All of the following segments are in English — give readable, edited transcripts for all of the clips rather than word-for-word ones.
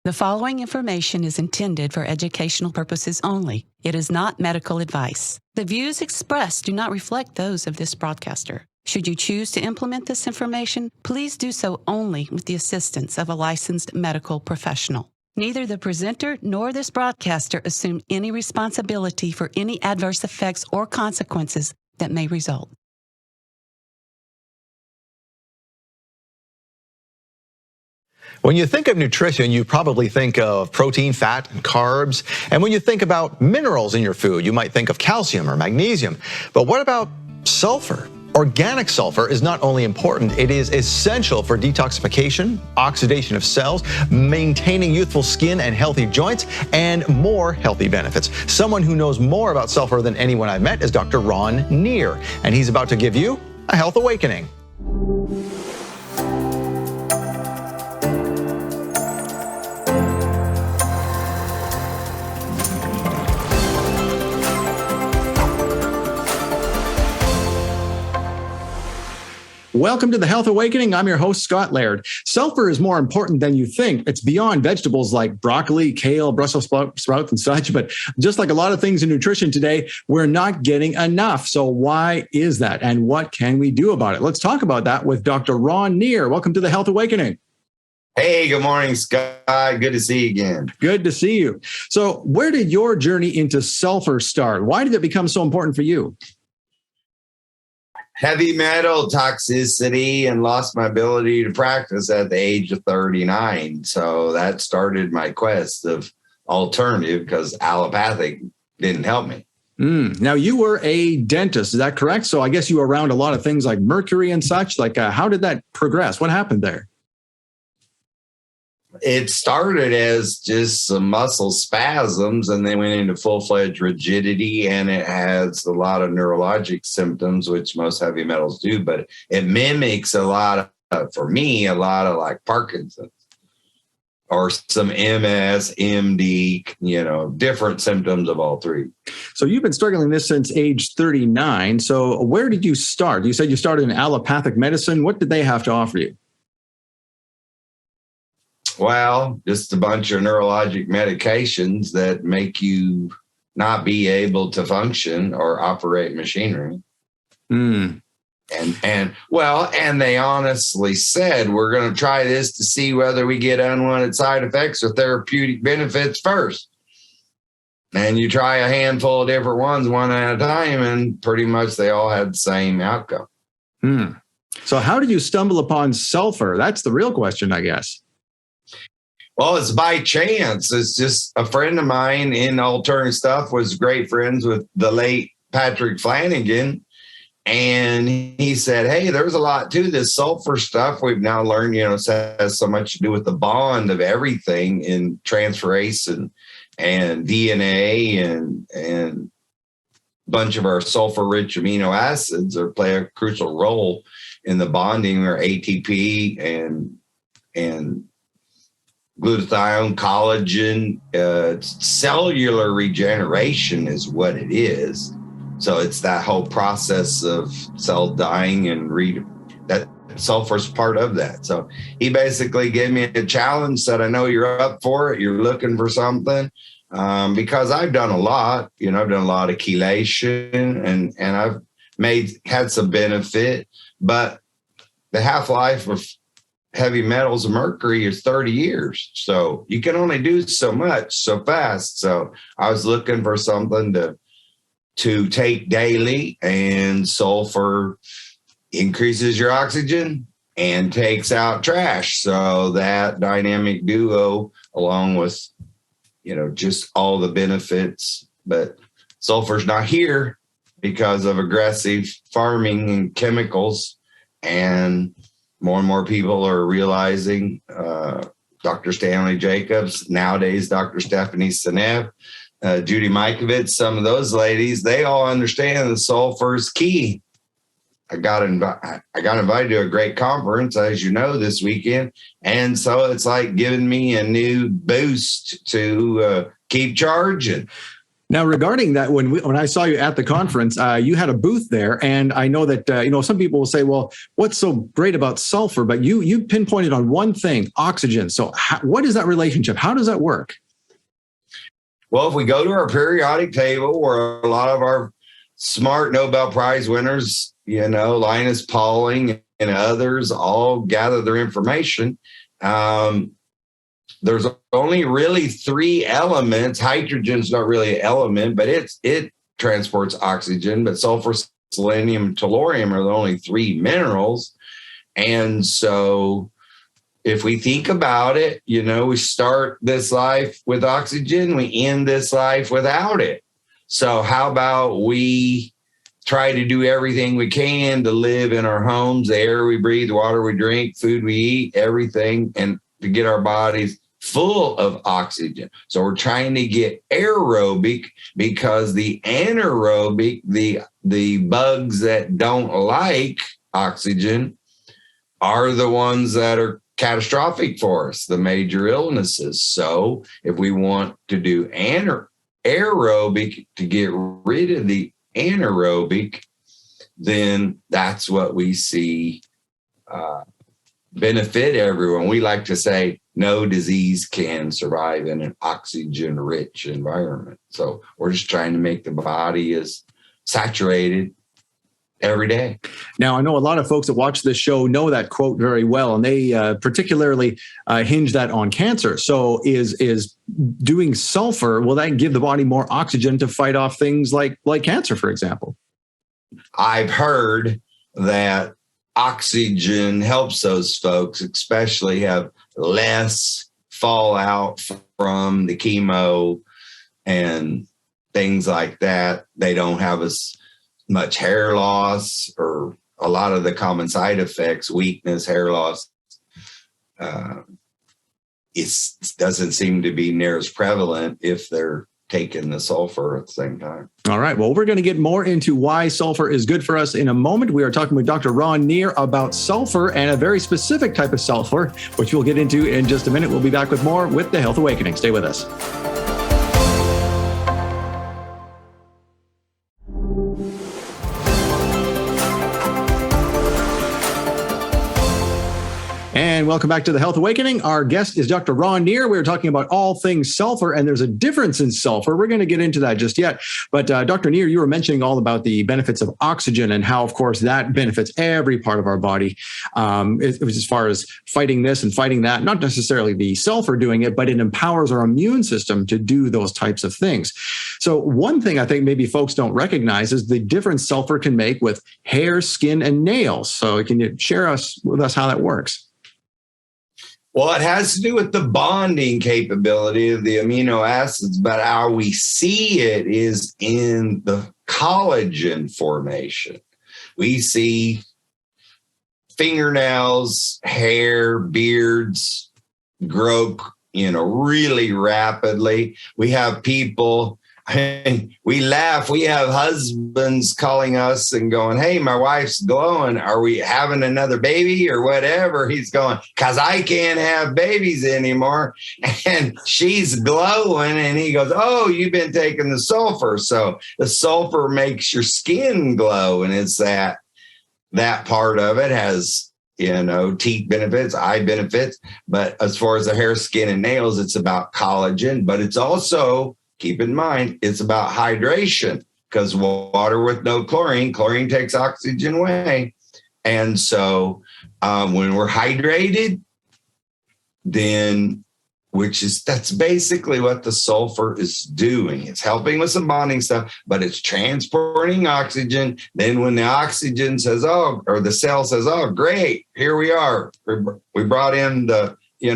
The following information is intended for educational purposes only. It is not medical advice. The views expressed do not reflect those of this broadcaster. Should you choose to implement this information, please do so only with the assistance of a licensed medical professional. Neither the presenter nor this broadcaster assume any responsibility for any adverse effects or consequences that may result. When you think of nutrition, you probably think of protein, fat, and carbs. And when you think about minerals in your food, you might think of calcium or magnesium. But what about sulfur? Organic sulfur is not only important, it is essential for detoxification, oxidation of cells, maintaining youthful skin and healthy joints, and more healthy benefits. Someone who knows more about sulfur than anyone I've met is Dr. Ron Neer, and he's about to give you a health awakening. Welcome to the Health Awakening. I'm your host, Scott Laird. Sulfur is more important than you think. It's beyond vegetables like broccoli, kale, Brussels sprouts, and such. But just like a lot of things in nutrition today, we're not getting enough. So why is that? And what can we do about it? Let's talk about that with Dr. Ron Neer. Welcome to the Health Awakening. Hey, good morning, Scott. Good to see you again. Good to see you. So where did your journey into sulfur start? Why did it become so important for you? Heavy metal toxicity and lost my ability to practice at the age of 39. So that started my quest of alternative because allopathic didn't help me. Now, you were a dentist, is that correct? So I guess you were around a lot of things like mercury and such. Like, how did that progress? What happened there? It started as just some muscle spasms and then went into full-fledged rigidity, and it has a lot of neurologic symptoms, which most heavy metals do, but it mimics a lot of, for me, a lot of like Parkinson's or some MS, MD, different symptoms of all three. So you've been struggling this since age 39. So where did you start? You said you started in allopathic medicine. What did they have to offer you? Well, just a bunch of neurologic medications that make you not be able to function or operate machinery. And they honestly said, we're going to try this to see whether we get unwanted side effects or therapeutic benefits first. And you try a handful of different ones one at a time, and pretty much they all had the same outcome. So how did you stumble upon sulfur? That's the real question, I guess. Well, it's by chance. It's just a friend of mine in alternative stuff was great friends with the late Patrick Flanagan. And he said, hey, there's a lot to this sulfur stuff. We've now learned, it has so much to do with the bond of everything in transferase and DNA and a bunch of our sulfur-rich amino acids play a crucial role in the bonding or ATP and glutathione, collagen, cellular regeneration is what it is. So it's that whole process of cell dying and that sulfur's part of that. So he basically gave me a challenge, said, I know you're up for it. You're looking for something. Because I've done a lot, I've done a lot of chelation and I've had some benefit, but the half-life of heavy metals and mercury is 30 years. So you can only do so much so fast. So I was looking for something to take daily, and sulfur increases your oxygen and takes out trash. So that dynamic duo, along with, just all the benefits, but sulfur's not here because of aggressive farming and chemicals, and more people are realizing, Dr. Stanley Jacobs, nowadays Dr. Stephanie Seneff, Judy Mikovits, some of those ladies, they all understand the sulfur is key. I got invited to a great conference, as you know, this weekend. And so it's like giving me a new boost to keep charging. Now, regarding that, when I saw you at the conference, you had a booth there, and I know that some people will say, "Well, what's so great about sulfur?" But you pinpointed on one thing: oxygen. So, what is that relationship? How does that work? Well, if we go to our periodic table, where a lot of our smart Nobel Prize winners, Linus Pauling and others, all gather their information. There's only really 3 elements. Hydrogen's not really an element, but it transports oxygen. But sulfur, selenium, tellurium are the only 3 minerals. And so if we think about it, we start this life with oxygen, we end this life without it. So how about we try to do everything we can to live in our homes, the air we breathe, water we drink, food we eat, everything, and to get our bodies full of oxygen. So we're trying to get aerobic, because the anaerobic, the bugs that don't like oxygen, are the ones that are catastrophic for us, the major illnesses. So if we want to do aerobic to get rid of the anaerobic, then that's what we see benefit everyone. We like to say no disease can survive in an oxygen-rich environment. So we're just trying to make the body as saturated every day. Now, I know a lot of folks that watch this show know that quote very well, and they particularly hinge that on cancer. So is doing sulfur, will that give the body more oxygen to fight off things like cancer, for example? I've heard that oxygen helps those folks, especially have less fallout from the chemo and things like that. They don't have as much hair loss, or a lot of the common side effects, weakness, hair loss. It doesn't seem to be near as prevalent if they're taking the sulfur at the same time. All right. Well, we're going to get more into why sulfur is good for us in a moment. We are talking with Dr. Ron Neer about sulfur, and a very specific type of sulfur, which we'll get into in just a minute. We'll be back with more with The Health Awakening. Stay with us. And welcome back to The Health Awakening. Our guest is Dr. Ron Neer. We're talking about all things sulfur, and there's a difference in sulfur. We're going to get into that just yet. But Dr. Neer, you were mentioning all about the benefits of oxygen and how, of course, that benefits every part of our body. It was as far as fighting this and fighting that, not necessarily the sulfur doing it, but it empowers our immune system to do those types of things. So one thing I think maybe folks don't recognize is the difference sulfur can make with hair, skin, and nails. So can you share with us how that works? Well, it has to do with the bonding capability of the amino acids, but how we see it is in the collagen formation. We see fingernails, hair, beards grow, really rapidly. We have people, we laugh. We have husbands calling us and going, "Hey, my wife's glowing. Are we having another baby or whatever?" He's going, "'Cause I can't have babies anymore. And she's glowing." And he goes, "Oh, you've been taking the sulfur." So the sulfur makes your skin glow. And it's that part of it has, teeth benefits, eye benefits. But as far as the hair, skin, and nails, it's about collagen. But it's also, keep in mind, it's about hydration, because water with no chlorine takes oxygen away. And so when we're hydrated, then, that's basically what the sulfur is doing. It's helping with some bonding stuff, but it's transporting oxygen. Then when the oxygen says, the cell says, "Oh, great, here we are. We brought in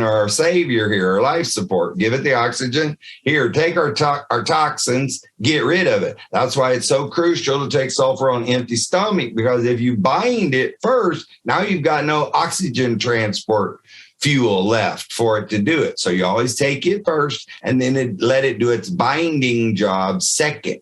our savior here, our life support. Give it the oxygen. Here, take our toxins, get rid of it." That's why it's so crucial to take sulfur on empty stomach, because if you bind it first, now you've got no oxygen transport fuel left for it to do it. So you always take it first, and then let it do its binding job second.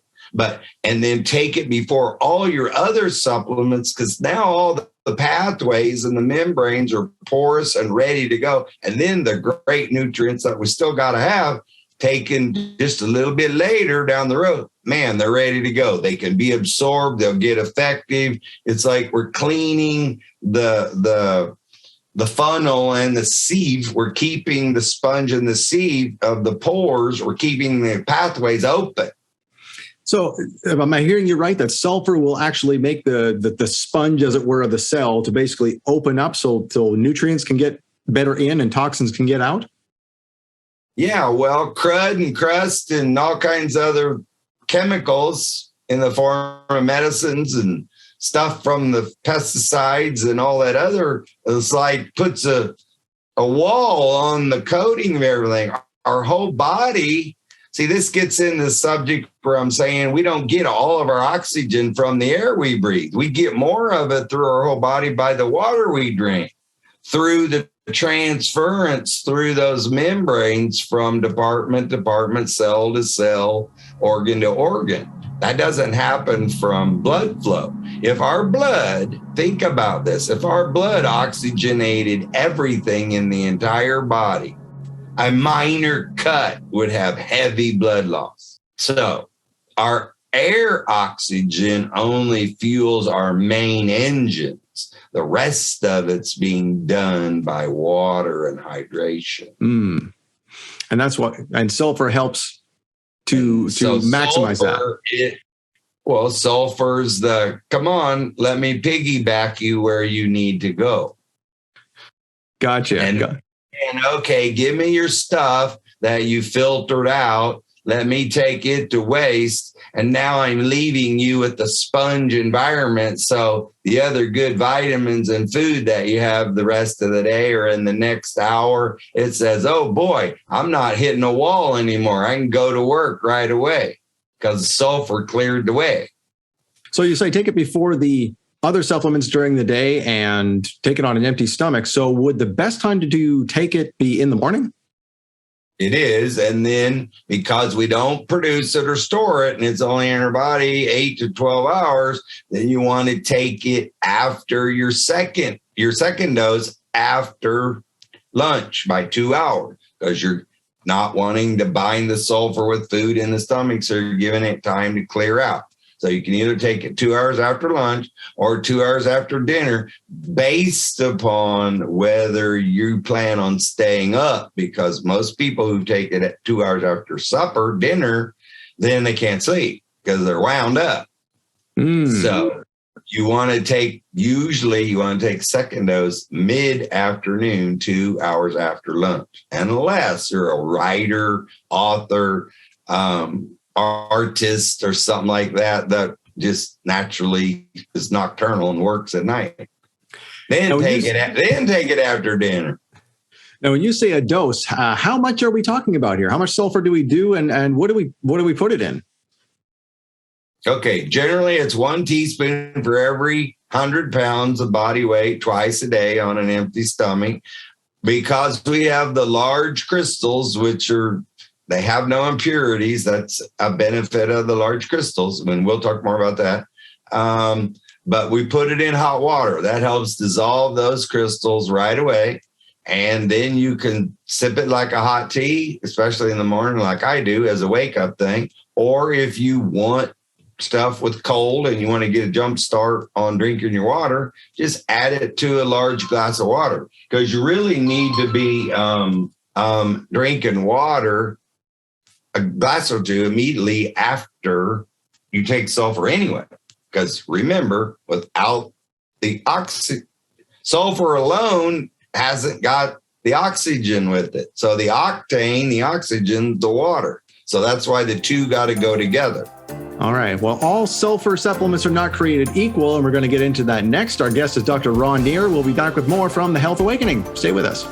And then take it before all your other supplements, because now all the pathways and the membranes are porous and ready to go. And then the great nutrients that we still got to have taken just a little bit later down the road, man, they're ready to go. They can be absorbed. They'll get effective. It's like we're cleaning the funnel and the sieve. We're keeping the sponge and the sieve of the pores. We're keeping the pathways open. So am I hearing you right that sulfur will actually make the sponge, as it were, of the cell to basically open up so nutrients can get better in and toxins can get out? Yeah, well, crud and crust and all kinds of other chemicals in the form of medicines and stuff from the pesticides and all that other, it's like puts a wall on the coating of everything. Our whole body, see, this gets in the subject where I'm saying we don't get all of our oxygen from the air we breathe. We get more of it through our whole body by the water we drink, through the transference through those membranes from department to department, cell to cell, organ to organ. That doesn't happen from blood flow. If our blood, think about this, if our blood oxygenated everything in the entire body, a minor cut would have heavy blood loss. So our air oxygen only fuels our main engines. The rest of it's being done by water and hydration. And that's what, and sulfur helps to maximize sulfur, that. Sulfur's come on, let me piggyback you where you need to go. Gotcha. And okay, give me your stuff that you filtered out. Let me take it to waste. And now I'm leaving you with the sponge environment. So the other good vitamins and food that you have the rest of the day or in the next hour, it says, oh boy, I'm not hitting a wall anymore. I can go to work right away because sulfur cleared the way. So you say take it before the other supplements during the day and take it on an empty stomach. So would the best time to take it be in the morning? It is. And then because we don't produce it or store it, and it's only in our body 8 to 12 hours, then you want to take it after your second dose after lunch by 2 hours, because you're not wanting to bind the sulfur with food in the stomach. So you're giving it time to clear out. So you can either take it 2 hours after lunch or 2 hours after dinner, based upon whether you plan on staying up, because most people who take it at 2 hours after supper, dinner, then they can't sleep because they're wound up. So you want to take second dose mid-afternoon, 2 hours after lunch, unless you're a writer, author, artist or something like that just naturally is nocturnal and works at night. Then take it after dinner. Now, when you say a dose, how much are we talking about here? How much sulfur do we do, and what do we put it in? Okay, generally it's 1 teaspoon for every 100 pounds of body weight twice a day on an empty stomach. Because we have the large crystals, they have no impurities. That's a benefit of the large crystals. We'll talk more about that. But we put it in hot water. That helps dissolve those crystals right away. And then you can sip it like a hot tea, especially in the morning, like I do as a wake-up thing. Or if you want stuff with cold and you want to get a jump start on drinking your water, just add it to a large glass of water, because you really need to be drinking water a glass or two immediately after you take sulfur anyway. Because remember, without the sulfur alone hasn't got the oxygen with it. So the octane, the oxygen, the water. So that's why the two got to go together. All right. Well, all sulfur supplements are not created equal, and we're going to get into that next. Our guest is Dr. Neer. We'll be back with more from The Health Awakening. Stay with us.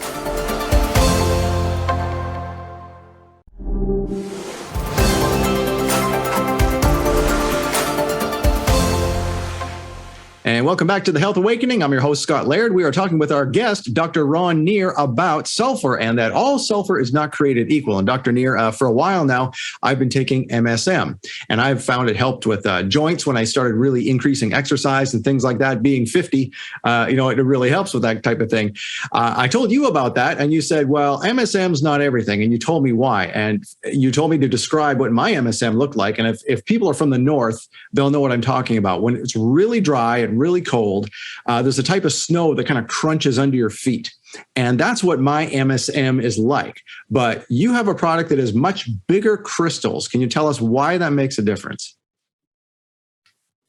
And And welcome back to the Health Awakening. I'm your host, Scott Laird. We are talking with our guest, Dr. Ron Neer, about sulfur and that all sulfur is not created equal. And Dr. Neer, for a while now, I've been taking MSM, and I've found it helped with joints when I started really increasing exercise and things like that. Being 50, it really helps with that type of thing. I told you about that, and you said, well, MSM's not everything. And you told me why. And you told me to describe what my MSM looked like. And if people are from the north, they'll know what I'm talking about. When it's really dry and really cold, there's a type of snow that kind of crunches under your feet. And that's what my MSM is like. But you have a product that has much bigger crystals. Can you tell us why that makes a difference?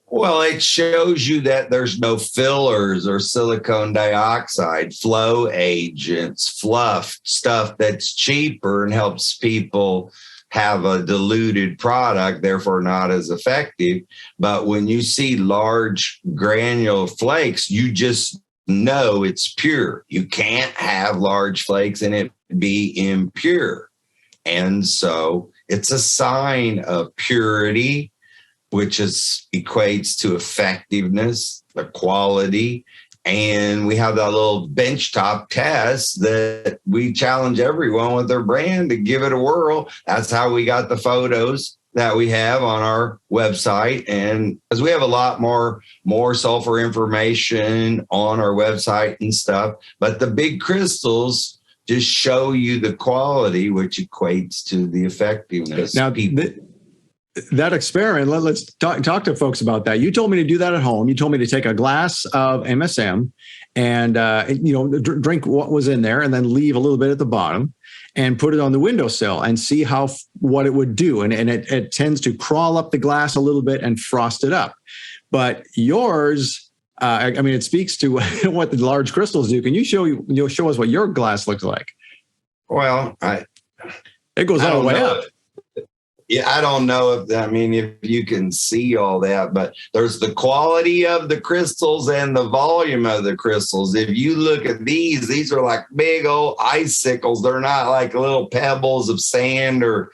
Well, it shows you that there's no fillers or silicone dioxide, flow agents, fluff, stuff that's cheaper and helps people have a diluted product, therefore not as effective. But when you see large granular flakes, you just know it's pure. You can't have large flakes and it be impure. And so it's a sign of purity, which equates to effectiveness, the quality. And we have that little benchtop test that we challenge everyone with their brand to give it a whirl. That's how we got the photos that we have on our website. And as we have a lot more sulfur information on our website and stuff, but the big crystals just show you the quality, which equates to the effectiveness. Now, that experiment, let's talk to folks about that. You told me to do that at home. You told me to take a glass of MSM and drink what was in there and then leave a little bit at the bottom and put it on the windowsill and see what it would do. And it tends to crawl up the glass a little bit and frost it up. But yours, it speaks to what the large crystals do. Can you show us what your glass looks like? Well, it goes all the way up. Yeah, I don't know if you can see all that, but there's the quality of the crystals and the volume of the crystals. If you look at these are like big old icicles. They're not like little pebbles of sand or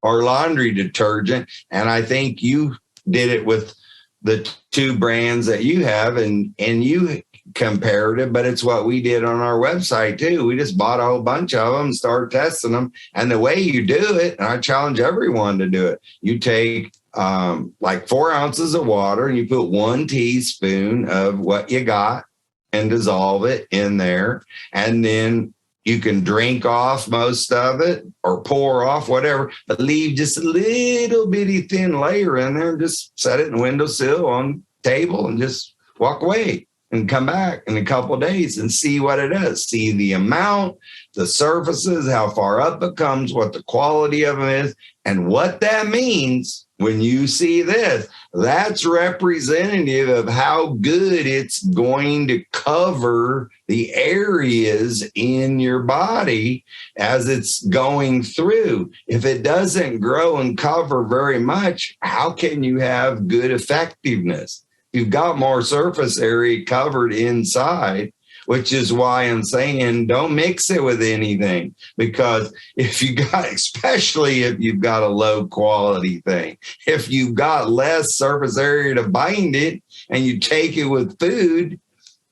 laundry detergent. And I think you did it with the two brands that you have, and you compared it, but it's what we did on our website too. We just bought a whole bunch of them, started testing them. And the way you do it, and I challenge everyone to do it, you take like 4 ounces of water and you put 1 teaspoon of what you got and dissolve it in there. And then you can drink off most of it or pour off, whatever, but leave just a little bitty thin layer in there and just set it in the windowsill on the table and just walk away. And come back in a couple of days and see what it is. See the amount, the surfaces, how far up it comes, what the quality of it is, and what that means when you see this. That's representative of how good it's going to cover the areas in your body as it's going through. If it doesn't grow and cover very much, how can you have good effectiveness? You've got more surface area covered inside, which is why I'm saying don't mix it with anything, because especially if you've got a low quality thing, if you've got less surface area to bind it and you take it with food,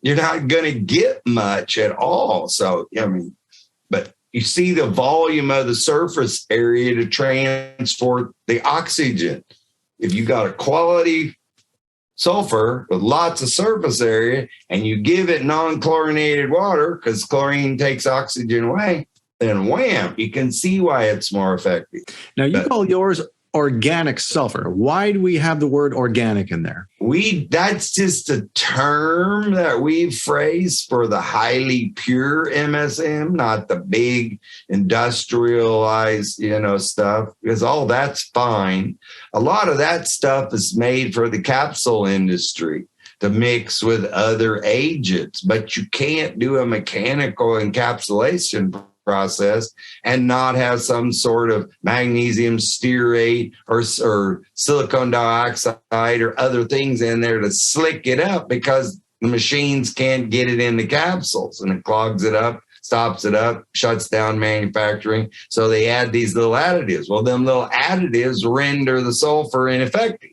you're not going to get much at all. So, but you see the volume of the surface area to transport the oxygen. If you got a quality sulfur with lots of surface area and you give it non-chlorinated water, because chlorine takes oxygen away, then wham, you can see why it's more effective. Now you call yours organic sulfur. Why do we have the word organic in there? That's just a term that we've phrased for the highly pure MSM, not the big industrialized, stuff, because all that's fine. A lot of that stuff is made for the capsule industry to mix with other agents, but you can't do a mechanical encapsulation process and not have some sort of magnesium stearate or silicone dioxide or other things in there to slick it up, because the machines can't get it in the capsules and it clogs it up, stops it up, shuts down manufacturing. So they add these little additives. Well, them little additives render the sulfur ineffective.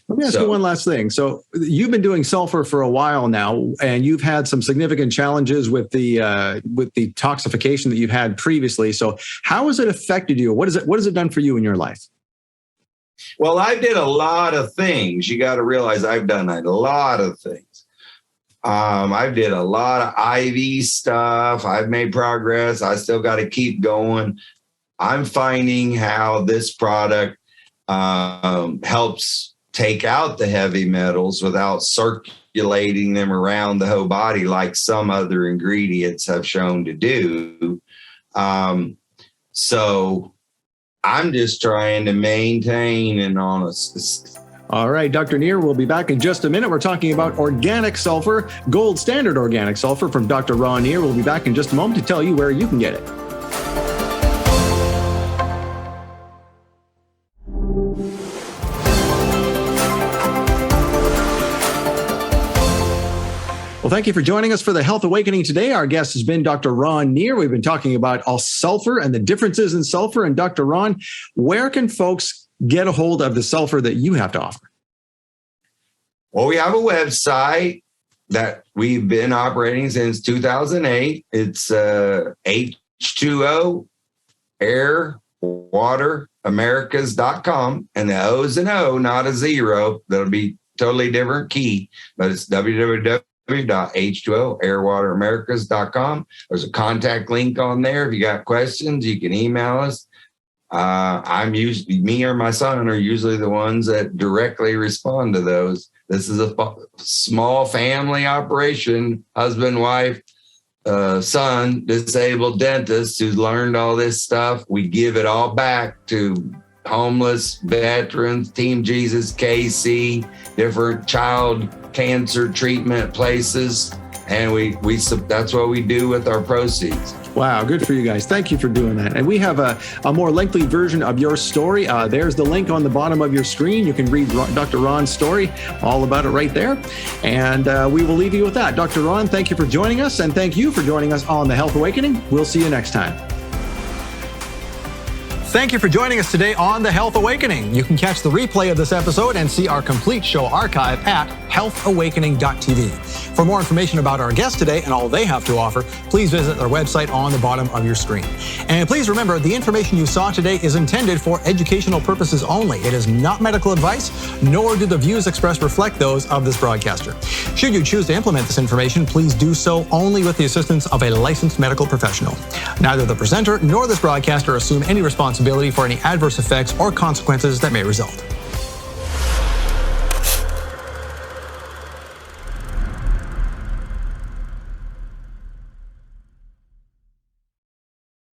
Let me ask you one last thing. So you've been doing sulfur for a while now, and you've had some significant challenges with the detoxification that you've had previously. So how has it affected you? What has it done for you in your life? Well, I did a lot of things. You got to realize I've done a lot of things. I did a lot of IV stuff. I've made progress. I still got to keep going. I'm finding how this product helps take out the heavy metals without circulating them around the whole body like some other ingredients have shown to do. So I'm just trying to maintain an honest. All right, Dr. Neer, we'll be back in just a minute. We're talking about organic sulfur, gold standard organic sulfur from Dr. Ron Neer. We'll be back in just a moment to tell you where you can get it. Well, thank you for joining us for the Health Awakening today. Our guest has been Dr. Ron Neer. We've been talking about sulfur and the differences in sulfur. And Dr. Ron, where can folks get a hold of the sulfur that you have to offer? Well, we have a website that we've been operating since 2008. It's H2O airwateramericas.com. And the O is an O, not a zero. That'll be totally different key, but it's www.h2o-airwateramericas.com. There's a contact link on there. If you got questions, you can email us. Me or my son are usually the ones that directly respond to those. This is a small family operation, husband, wife, son, disabled dentist who's learned all this stuff. We give it all back to homeless veterans, Team Jesus, KC, different child cancer treatment places, and we that's what we do with our proceeds. Wow, good for you guys. Thank you for doing that. And we have a more lengthy version of your story. There's the link on the bottom of your screen. You can read Dr. Ron's story, all about it right there. And we will leave you with that. Dr. Ron, thank you for joining us, and thank you for joining us on The Health Awakening. We'll see you next time. Thank you for joining us today on The Health Awakening. You can catch the replay of this episode and see our complete show archive at healthawakening.tv. For more information about our guests today and all they have to offer, please visit their website on the bottom of your screen. And please remember, the information you saw today is intended for educational purposes only. It is not medical advice, nor do the views expressed reflect those of this broadcaster. Should you choose to implement this information, please do so only with the assistance of a licensed medical professional. Neither the presenter nor this broadcaster assume any responsibility for any adverse effects or consequences that may result.